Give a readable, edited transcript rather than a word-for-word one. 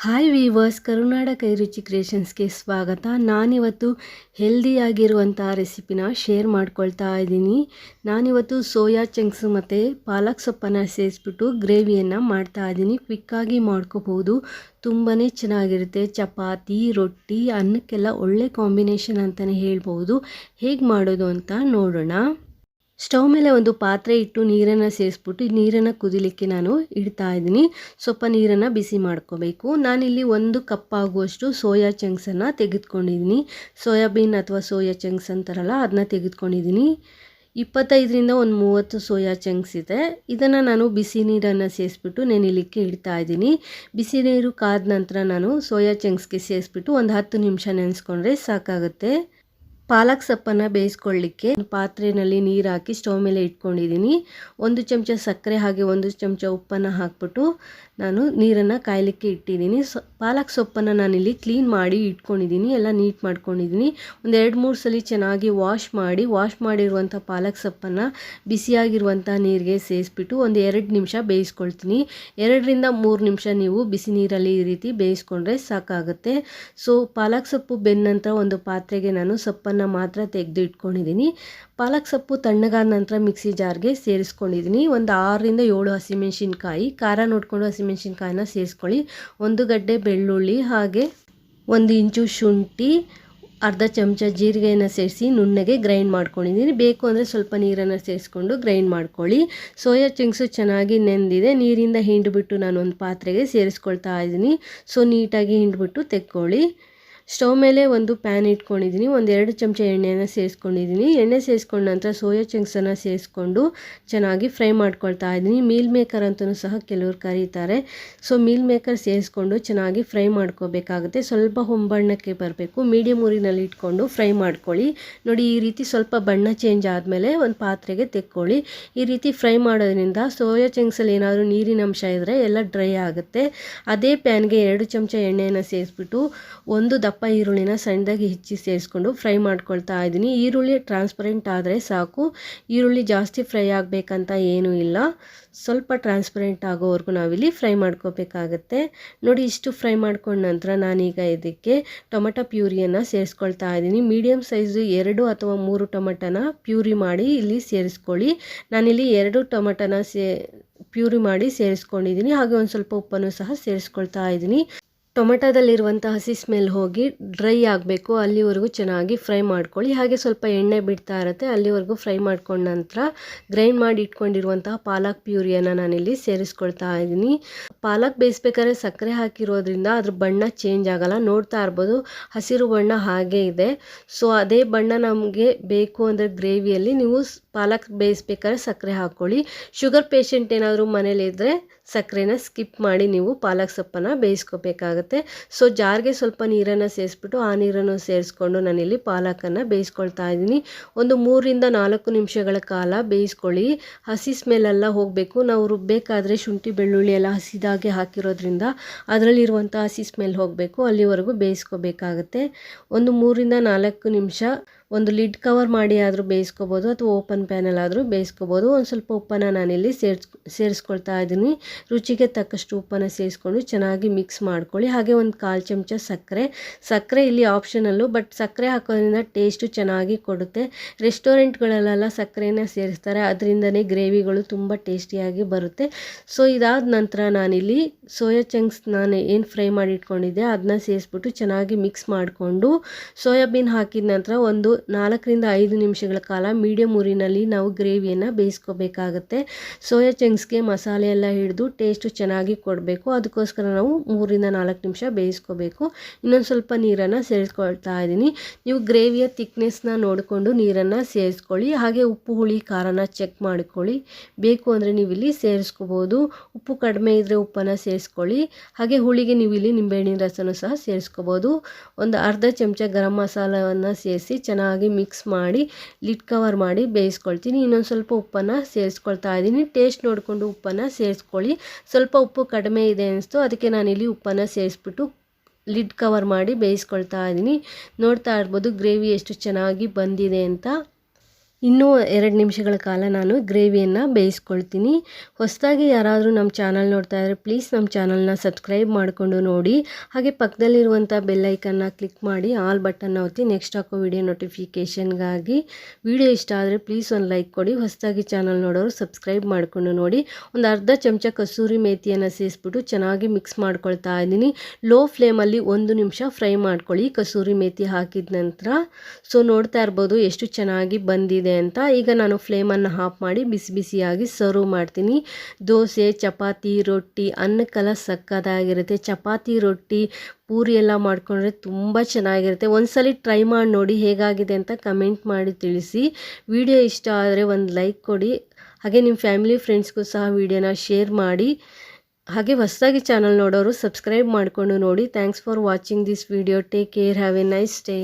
Hi viewers, ಕರುನಾಡ ಕೈರುಚಿ ಕ್ರಿಯೇಷನ್ಸ್ಗೆ ಸ್ವಾಗತ. ನಾನಿವತ್ತು ಹೆಲ್ದಿಯಾಗಿರುವಂಥ ರೆಸಿಪಿನ ಶೇರ್ ಮಾಡ್ಕೊಳ್ತಾ ಇದ್ದೀನಿ. ನಾನಿವತ್ತು ಸೋಯಾ ಚಂಕ್ಸ್ ಮತ್ತು ಪಾಲಕ್ ಸೊಪ್ಪನ್ನು ಸೇರಿಸ್ಬಿಟ್ಟು ಗ್ರೇವಿಯನ್ನು ಮಾಡ್ತಾ ಇದ್ದೀನಿ. ಕ್ವಿಕ್ಕಾಗಿ ಮಾಡ್ಕೋಬೋದು, ತುಂಬಾ ಚೆನ್ನಾಗಿರುತ್ತೆ. ಚಪಾತಿ, ರೊಟ್ಟಿ, ಅನ್ನಕ್ಕೆಲ್ಲ ಒಳ್ಳೆ ಕಾಂಬಿನೇಷನ್ ಅಂತಲೇ ಹೇಳ್ಬೋದು. ಹೇಗೆ ಮಾಡೋದು ಅಂತ ನೋಡೋಣ. ಸ್ಟವ್ ಮೇಲೆ ಒಂದು ಪಾತ್ರೆ ಇಟ್ಟು ನೀರನ್ನು ಸೇರಿಸ್ಬಿಟ್ಟು ನೀರನ್ನು ಕುದಿಲಿಕ್ಕೆ ನಾನು ಇಡ್ತಾ ಇದ್ದೀನಿ. ಸ್ವಲ್ಪ ನೀರನ್ನು ಬಿಸಿ ಮಾಡ್ಕೋಬೇಕು. ನಾನಿಲ್ಲಿ 1 ಕಪ್ ಆಗುವಷ್ಟು ಸೋಯಾ ಚಂಕ್ಸನ್ನು ತೆಗೆದುಕೊಂಡಿದ್ದೀನಿ. ಸೋಯಾಬೀನ್ ಅಥವಾ ಸೋಯಾ ಚಂಕ್ಸ್ ಅಂತಾರಲ್ಲ, ಅದನ್ನ ತೆಗೆದುಕೊಂಡಿದ್ದೀನಿ. 25ರಿಂದ 30 ಸೋಯಾ ಚಂಕ್ಸ್ ಇದೆ. ಇದನ್ನು ನಾನು ಬಿಸಿ ನೀರನ್ನು ಸೇರಿಸ್ಬಿಟ್ಟು ನೆನೆಯಲಿಕ್ಕೆ ಇಡ್ತಾ ಇದ್ದೀನಿ. ಬಿಸಿ ನೀರು ಕಾದ ನಂತರ ನಾನು ಸೋಯಾ ಚಂಕ್ಸ್ಗೆ ಸೇರಿಸ್ಬಿಟ್ಟು ಒಂದು 10 ನಿಮಿಷ ನೆನೆಸ್ಕೊಂಡ್ರೆ ಸಾಕಾಗುತ್ತೆ. ಪಾಲಕ್ ಸೊಪ್ಪನ್ನು ಬೇಯಿಸ್ಕೊಳ್ಳಿಕ್ಕೆ ಪಾತ್ರೆಯಲ್ಲಿ ನೀರು ಹಾಕಿ ಸ್ಟವ್ ಮೇಲೆ ಇಟ್ಕೊಂಡಿದ್ದೀನಿ. 1 ಚಮಚ ಸಕ್ಕರೆ ಹಾಗೆ 1 ಚಮಚ ಉಪ್ಪನ್ನು ಹಾಕ್ಬಿಟ್ಟು ನಾನು ನೀರನ್ನು ಕಾಯಲಿಕ್ಕೆ ಇಟ್ಟಿದ್ದೀನಿ. ಪಾಲಕ್ ಸೊಪ್ಪನ್ನು ನಾನಿಲ್ಲಿ ಕ್ಲೀನ್ ಮಾಡಿ ಇಟ್ಕೊಂಡಿದ್ದೀನಿ, ಎಲ್ಲ ನೀಟ್ ಮಾಡ್ಕೊಂಡಿದ್ದೀನಿ. ಒಂದು 2-3 ಸಲ ಚೆನ್ನಾಗಿ ವಾಶ್ ಮಾಡಿರುವಂಥ ಪಾಲಕ್ ಸೊಪ್ಪನ್ನು ಬಿಸಿಯಾಗಿರುವಂಥ ನೀರಿಗೆ ಸೇರಿಸ್ಬಿಟ್ಟು ಒಂದು 2 ನಿಮಿಷ ಬೇಯಿಸ್ಕೊಳ್ತೀನಿ. 2ರಿಂದ 3 ನಿಮಿಷ ನೀವು ಬಿಸಿ ನೀರಲ್ಲಿ ಈ ರೀತಿ ಬೇಯಿಸ್ಕೊಂಡ್ರೆ ಸಾಕಾಗುತ್ತೆ. ಸೊ ಪಾಲಕ್ ಸೊಪ್ಪು ಬೆಂದ ನಂತರ ಒಂದು ಪಾತ್ರೆಗೆ ನಾನು ಸೊಪ್ಪನ್ನು ಮಾತ್ರ ತೆಗೆದು ಇಟ್ಕೊಂಡಿದ್ದೀನಿ. ಪಾಲಕ್ ಸೊಪ್ಪು ತಣ್ಣಗಾದ ನಂತರ ಮಿಕ್ಸಿ ಜಾರ್ಗೆ ಸೇರಿಸ್ಕೊಂಡಿದ್ದೀನಿ. ಒಂದು 6ರಿಂದ 7 ಹಸಿಮೆಣಸಿನ್ಕಾಯಿ, ಖಾರ ನೋಡಿಕೊಂಡು ಹಸಿಮೆಣಸಿನ್ಕಾಯಿನ ಸೇರಿಸ್ಕೊಳ್ಳಿ. 1 ಗಡ್ಡೆ ಬೆಳ್ಳುಳ್ಳಿ ಹಾಗೆ 1 ಇಂಚು ಶುಂಠಿ, ಅರ್ಧ ಚಮಚ ಜೀರಿಗೆಯನ್ನು ಸೇರಿಸಿ ನುಣ್ಣಗೆ ಗ್ರೈಂಡ್ ಮಾಡ್ಕೊಂಡಿದ್ದೀನಿ. ಬೇಕು ಅಂದರೆ ಸ್ವಲ್ಪ ನೀರನ್ನು ಸೇರಿಸ್ಕೊಂಡು ಗ್ರೈಂಡ್ ಮಾಡ್ಕೊಳ್ಳಿ. ಸೋಯಾ ಚಂಕ್ಸು ಚೆನ್ನಾಗಿ ನೆಂದಿದೆ. ನೀರಿಂದ ಹಿಂಡ್ಬಿಟ್ಟು ನಾನು ಒಂದು ಪಾತ್ರೆಗೆ ಸೇರಿಸ್ಕೊಳ್ತಾ ಇದ್ದೀನಿ. ಸೊ ನೀಟಾಗಿ ಹಿಂಡ್ಬಿಟ್ಟು ತೆಕ್ಕೊಳ್ಳಿ. ಸ್ಟವ್ ಮೇಲೆ ಒಂದು ಪ್ಯಾನ್ ಇಟ್ಕೊಂಡಿದ್ದೀನಿ. 1-2 ಚಮಚ ಎಣ್ಣೆಯನ್ನು ಸೇರಿಸ್ಕೊಂಡಿದ್ದೀನಿ. ಎಣ್ಣೆ ಸೇರಿಸ್ಕೊಂಡ ನಂತರ ಸೋಯಾ ಚಂಕ್ಸನ್ನು ಸೇರಿಸ್ಕೊಂಡು ಚೆನ್ನಾಗಿ ಫ್ರೈ ಮಾಡ್ಕೊಳ್ತಾ ಇದ್ದೀನಿ. ಮೀಲ್ ಮೇಕರ್ ಅಂತಲೂ ಸಹ ಕೆಲವರು ಕರೀತಾರೆ. ಸೊ ಮೀಲ್ ಮೇಕರ್ ಸೇರಿಸ್ಕೊಂಡು ಚೆನ್ನಾಗಿ ಫ್ರೈ ಮಾಡ್ಕೋಬೇಕಾಗುತ್ತೆ. ಸ್ವಲ್ಪ ಹೊಂಬಣ್ಣಕ್ಕೆ ಬರಬೇಕು. ಮೀಡಿಯಮ್ ಊರಿನಲ್ಲಿ ಇಟ್ಕೊಂಡು ಫ್ರೈ ಮಾಡ್ಕೊಳ್ಳಿ. ನೋಡಿ, ಈ ರೀತಿ ಸ್ವಲ್ಪ ಬಣ್ಣ ಚೇಂಜ್ ಆದಮೇಲೆ ಒಂದು ಪಾತ್ರೆಗೆ ತೆಕ್ಕೊಳ್ಳಿ. ಈ ರೀತಿ ಫ್ರೈ ಮಾಡೋದ್ರಿಂದ ಸೋಯಾ ಚಂಕ್ಸಲ್ಲಿ ಏನಾದರೂ ನೀರಿನ ಅಂಶ ಇದ್ದರೆ ಎಲ್ಲ ಡ್ರೈ ಆಗುತ್ತೆ. ಅದೇ ಪ್ಯಾನ್ಗೆ 2 ಚಮಚ ಎಣ್ಣೆಯನ್ನು ಸೇರಿಸ್ಬಿಟ್ಟು 1 ದಪ್ಪ ಈರುಳ್ಳಿನ ಸಣ್ಣದಾಗಿ ಹೆಚ್ಚಿ ಸೇರಿಸ್ಕೊಂಡು ಫ್ರೈ ಮಾಡ್ಕೊಳ್ತಾ ಇದ್ದೀನಿ. ಈರುಳ್ಳಿ ಟ್ರಾನ್ಸ್ಪರೆಂಟ್ ಆದರೆ ಸಾಕು. ಈರುಳ್ಳಿ ಜಾಸ್ತಿ ಫ್ರೈ ಆಗಬೇಕಂತ ಏನೂ ಇಲ್ಲ. ಸ್ವಲ್ಪ ಟ್ರಾನ್ಸ್ಪರೆಂಟ್ ಆಗೋವರೆಗೂ ನಾವಿಲ್ಲಿ ಫ್ರೈ ಮಾಡ್ಕೋಬೇಕಾಗತ್ತೆ. ನೋಡಿ, ಇಷ್ಟು ಫ್ರೈ ಮಾಡ್ಕೊಂಡ ನಂತರ ನಾನೀಗ ಇದಕ್ಕೆ ಟೊಮೆಟೊ ಪ್ಯೂರಿಯನ್ನು ಸೇರಿಸ್ಕೊಳ್ತಾ ಇದ್ದೀನಿ. ಮೀಡಿಯಮ್ ಸೈಜು 2 ಅಥವಾ 3 ಟೊಮೆಟೊನ ಪ್ಯೂರಿ ಮಾಡಿ ಇಲ್ಲಿ ಸೇರಿಸ್ಕೊಳ್ಳಿ. ನಾನಿಲ್ಲಿ 2 ಟೊಮೆಟೊನ ಪ್ಯೂರಿ ಮಾಡಿ ಸೇರಿಸ್ಕೊಂಡಿದ್ದೀನಿ. ಹಾಗೆ ಒಂದು ಸ್ವಲ್ಪ ಉಪ್ಪನ್ನು ಸಹ ಸೇರಿಸ್ಕೊಳ್ತಾ ಇದ್ದೀನಿ. ಟೊಮೆಟೊದಲ್ಲಿರುವಂಥ ಹಸಿ ಸ್ಮೆಲ್ ಹೋಗಿ ಡ್ರೈ ಆಗಬೇಕು, ಅಲ್ಲಿವರೆಗೂ ಚೆನ್ನಾಗಿ ಫ್ರೈ ಮಾಡ್ಕೊಳ್ಳಿ. ಹಾಗೆ ಸ್ವಲ್ಪ ಎಣ್ಣೆ ಬಿಡ್ತಾ ಇರುತ್ತೆ, ಅಲ್ಲಿವರೆಗೂ ಫ್ರೈ ಮಾಡ್ಕೊಂಡ ನಂತರ ಗ್ರೈಂಡ್ ಮಾಡಿ ಇಟ್ಕೊಂಡಿರುವಂತಹ ಪಾಲಕ್ ಪ್ಯೂರಿಯನ್ನು ನಾನಿಲ್ಲಿ ಸೇರಿಸ್ಕೊಳ್ತಾ ಇದ್ದೀನಿ. ಪಾಲಕ್ ಬೇಯಿಸ್ಬೇಕಾದ್ರೆ ಸಕ್ಕರೆ ಹಾಕಿರೋದ್ರಿಂದ ಅದ್ರ ಬಣ್ಣ ಚೇಂಜ್ ಆಗಲ್ಲ. ನೋಡ್ತಾ ಇರ್ಬೋದು, ಹಸಿರು ಬಣ್ಣ ಹಾಗೇ ಇದೆ. ಸೊ ಅದೇ ಬಣ್ಣ ನಮಗೆ ಬೇಕು ಅಂದರೆ ಗ್ರೇವಿಯಲ್ಲಿ ನೀವು ಪಾಲಕ್ ಬೇಯಿಸ್ಬೇಕಾದ್ರೆ ಸಕ್ಕರೆ ಹಾಕ್ಕೊಳ್ಳಿ. ಶುಗರ್ ಪೇಷಂಟ್ ಏನಾದರೂ ಮನೇಲಿದ್ದರೆ ಸಕ್ಕರೆನ ಸ್ಕಿಪ್ ಮಾಡಿ ನೀವು ಪಾಲಕ್ ಸೊಪ್ಪನ್ನು ಬೇಯಿಸ್ಕೋಬೇಕಾಗತ್ತೆ. ಸೊ ಜಾರ್ಗೆ ಸ್ವಲ್ಪ ನೀರನ್ನು ಸೇರಿಸ್ಬಿಟ್ಟು ಆ ನೀರನ್ನು ಸೇರಿಸ್ಕೊಂಡು ನಾನಿಲ್ಲಿ ಪಾಲಕನ್ನು ಬೇಯಿಸ್ಕೊಳ್ತಾ ಇದ್ದೀನಿ. ಒಂದು 3ರಿಂದ 4 ನಿಮಿಷಗಳ ಕಾಲ ಬೇಯಿಸ್ಕೊಳ್ಳಿ. ಹಸಿ ಸ್ಮೆಲ್ಲೆಲ್ಲ ಹೋಗಬೇಕು. ನಾವು ರುಬ್ಬಬೇಕಾದ್ರೆ ಶುಂಠಿ ಬೆಳ್ಳುಳ್ಳಿ ಎಲ್ಲ ಹಸಿದಾಗೆ ಹಾಕಿರೋದ್ರಿಂದ ಅದರಲ್ಲಿರುವಂಥ ಹಸಿ ಸ್ಮೆಲ್ ಹೋಗಬೇಕು, ಅಲ್ಲಿವರೆಗೂ ಬೇಯಿಸ್ಕೋಬೇಕಾಗತ್ತೆ. ಒಂದು 3ರಿಂದ 4 ನಿಮಿಷ ಒಂದು ಲಿಡ್ ಕವರ್ ಮಾಡಿ ಆದರೂ ಬೇಯಿಸ್ಕೋಬೋದು ಅಥವಾ ಓಪನ್ ಪ್ಯಾನಲ್ಲಾದರೂ ಬೇಯಿಸ್ಕೋಬೋದು. ಒಂದು ಸ್ವಲ್ಪ ಉಪ್ಪನ್ನು ನಾನಿಲ್ಲಿ ಸೇರಿಸ್ಕೊಳ್ತಾ ಇದ್ದೀನಿ. ರುಚಿಗೆ ತಕ್ಕಷ್ಟು ಉಪ್ಪನ್ನು ಸೇರಿಸ್ಕೊಂಡು ಚೆನ್ನಾಗಿ ಮಿಕ್ಸ್ ಮಾಡ್ಕೊಳ್ಳಿ. ಹಾಗೆ ಒಂದು 1/4 ಚಮಚ ಸಕ್ಕರೆ ಇಲ್ಲಿ ಆಪ್ಷನಲ್ಲು, ಬಟ್ ಸಕ್ಕರೆ ಹಾಕೋದ್ರಿಂದ ಟೇಸ್ಟು ಚೆನ್ನಾಗಿ ಕೊಡುತ್ತೆ. ರೆಸ್ಟೋರೆಂಟ್ಗಳಲ್ಲೆಲ್ಲ ಸಕ್ಕರೆನ ಸೇರಿಸ್ತಾರೆ, ಅದರಿಂದನೇ ಗ್ರೇವಿಗಳು ತುಂಬ ಟೇಸ್ಟಿಯಾಗಿ ಬರುತ್ತೆ. ಸೊ ಇದಾದ ನಂತರ ನಾನಿಲ್ಲಿ ಸೋಯಾ ಚಂಕ್ಸ್ ನಾನು ಏನು ಫ್ರೈ ಮಾಡಿ ಇಟ್ಕೊಂಡಿದ್ದೆ ಅದನ್ನ ಸೇರಿಸ್ಬಿಟ್ಟು ಚೆನ್ನಾಗಿ ಮಿಕ್ಸ್ ಮಾಡಿಕೊಂಡು ಸೋಯಾಬೀನ್ ಹಾಕಿದ ನಂತರ ಒಂದು 4ರಿಂದ 5 ನಿಮಿಷಗಳ ಕಾಲ ಮೀಡಿಯಮ್ ಊರಿನಲ್ಲಿ ನಾವು ಗ್ರೇವಿಯನ್ನು ಬೇಯಿಸ್ಕೋಬೇಕಾಗತ್ತೆ. ಸೋಯಾ ಚಂಕ್ಸ್ಗೆ ಮಸಾಲೆ ಎಲ್ಲ ಹಿಡಿದು ಟೇಸ್ಟು ಚೆನ್ನಾಗಿ ಕೊಡಬೇಕು. ಅದಕ್ಕೋಸ್ಕರ ನಾವು 3ರಿಂದ 4 ನಿಮಿಷ ಬೇಯಿಸ್ಕೋಬೇಕು. ಇನ್ನೊಂದು ಸ್ವಲ್ಪ ನೀರನ್ನು ಸೇರಿಸ್ಕೊಳ್ತಾ ಇದ್ದೀನಿ. ನೀವು ಗ್ರೇವಿಯ ಥಿಕ್ನೆಸ್ನ ನೋಡಿಕೊಂಡು ನೀರನ್ನು ಸೇರಿಸ್ಕೊಳ್ಳಿ. ಹಾಗೆ ಉಪ್ಪು ಹುಳಿ ಖಾರನ ಚೆಕ್ ಮಾಡ್ಕೊಳ್ಳಿ. ಬೇಕು ಅಂದರೆ ನೀವು ಇಲ್ಲಿ ಸೇರಿಸ್ಕೋಬೋದು. ಉಪ್ಪು ಕಡಿಮೆ ಇದ್ದರೆ ಉಪ್ಪನ್ನು ಸೇರಿಸ್ಕೊಳ್ಳಿ. ಹಾಗೆ ಹುಳಿಗೆ ನೀವು ಇಲ್ಲಿ ನಿಂಬೆಹಣ್ಣಿನ ರಸನೂ ಸಹ ಸೇರಿಸ್ಕೋಬೋದು. ಒಂದು ಅರ್ಧ ಚಮಚ ಗರಂ ಮಸಾಲವನ್ನು ಸೇರಿಸಿ ಚೆನ್ನಾಗಿ ಮಿಕ್ಸ್ ಮಾಡಿ ಲಿಡ್ ಕವರ್ ಮಾಡಿ ಬೇಯಿಸ್ಕೊಳ್ತೀನಿ. ಇನ್ನೊಂದು ಸ್ವಲ್ಪ ಉಪ್ಪನ್ನು ಸೇರಿಸ್ಕೊಳ್ತಾ ಇದ್ದೀನಿ. ಟೇಸ್ಟ್ ನೋಡಿಕೊಂಡು ಉಪ್ಪನ್ನು ಸೇರಿಸ್ಕೊಳ್ಳಿ. ಸ್ವಲ್ಪ ಉಪ್ಪು ಕಡಿಮೆ ಇದೆ ಅನಿಸ್ತು, ಅದಕ್ಕೆ ನಾನಿಲ್ಲಿ ಉಪ್ಪನ್ನು ಸೇರಿಸ್ಬಿಟ್ಟು ಲಿಡ್ ಕವರ್ ಮಾಡಿ ಬೇಯಿಸ್ಕೊಳ್ತಾ ಇದ್ದೀನಿ. ನೋಡ್ತಾ ಇರ್ಬೋದು ಗ್ರೇವಿ ಎಷ್ಟು ಚೆನ್ನಾಗಿ ಬಂದಿದೆ ಅಂತ. ಇನ್ನೂ 2 ನಿಮಿಷಗಳ ಕಾಲ ನಾನು ಗ್ರೇವಿಯನ್ನು ಬೇಯಿಸ್ಕೊಳ್ತೀನಿ. ಹೊಸದಾಗಿ ಯಾರಾದರೂ ನಮ್ಮ ಚಾನಲ್ ನೋಡ್ತಾ ಇದ್ದರೆ ಪ್ಲೀಸ್ ನಮ್ಮ ಚಾನಲ್ನ ಸಬ್ಸ್ಕ್ರೈಬ್ ಮಾಡಿಕೊಂಡು ನೋಡಿ. ಹಾಗೆ ಪಕ್ಕದಲ್ಲಿರುವಂಥ ಬೆಲ್ ಐಕನ್ನ ಕ್ಲಿಕ್ ಮಾಡಿ ಆಲ್ ಬಟನ್ನ ಒತ್ತಿ ನೆಕ್ಸ್ಟ್ ಹಾಕೋ ವಿಡಿಯೋ ನೋಟಿಫಿಕೇಷನ್ಗಾಗಿ. ವಿಡಿಯೋ ಇಷ್ಟ ಆದರೆ ಪ್ಲೀಸ್ ಒಂದು ಲೈಕ್ ಕೊಡಿ. ಹೊಸದಾಗಿ ಚಾನಲ್ ನೋಡೋರು ಸಬ್ಸ್ಕ್ರೈಬ್ ಮಾಡಿಕೊಂಡು ನೋಡಿ. ಒಂದು ಅರ್ಧ ಚಮಚ ಕಸೂರಿ ಮೇಥಿಯನ್ನು ಸೇರಿಸ್ಬಿಟ್ಟು ಚೆನ್ನಾಗಿ ಮಿಕ್ಸ್ ಮಾಡ್ಕೊಳ್ತಾ ಇದ್ದೀನಿ. ಲೋ ಫ್ಲೇಮಲ್ಲಿ 1 ನಿಮಿಷ ಫ್ರೈ ಮಾಡ್ಕೊಳ್ಳಿ ಕಸೂರಿ ಮೇಥಿ ಹಾಕಿದ ನಂತರ. ಸೊ ನೋಡ್ತಾ ಇರ್ಬೋದು ಎಷ್ಟು ಚೆನ್ನಾಗಿ ಬಂದಿದೆ ಅಂತ. ಈಗ ನಾನು ಫ್ಲೇಮನ್ನು ಆಫ್ ಮಾಡಿ ಬಿಸಿ ಬಿಸಿಯಾಗಿ ಸರ್ವ್ ಮಾಡ್ತೀನಿ. ದೋಸೆ, ಚಪಾತಿ, ರೊಟ್ಟಿ, ಅನ್ನಕ್ಕೆಲ್ಲ ಸಕ್ಕತ್ತಾಗಿರುತ್ತೆ. ಚಪಾತಿ, ರೊಟ್ಟಿ, ಪೂರಿ ಎಲ್ಲ ಮಾಡ್ಕೊಂಡ್ರೆ ತುಂಬ ಚೆನ್ನಾಗಿರುತ್ತೆ. ಒಂದ್ಸಲಿ ಟ್ರೈ ಮಾಡಿ ನೋಡಿ ಹೇಗಾಗಿದೆ ಅಂತ ಕಮೆಂಟ್ ಮಾಡಿ ತಿಳಿಸಿ. ವಿಡಿಯೋ ಇಷ್ಟ ಆದರೆ ಒಂದು ಲೈಕ್ ಕೊಡಿ. ಹಾಗೆ ನಿಮ್ಮ ಫ್ಯಾಮಿಲಿ ಫ್ರೆಂಡ್ಸ್ಗೂ ಸಹ ವಿಡಿಯೋನ ಶೇರ್ ಮಾಡಿ. ಹಾಗೆ ಹೊಸದಾಗಿ ಚಾನಲ್ ನೋಡೋರು ಸಬ್ಸ್ಕ್ರೈಬ್ ಮಾಡಿಕೊಂಡು ನೋಡಿ. Thanks for watching this video. Take care. Have A nice day.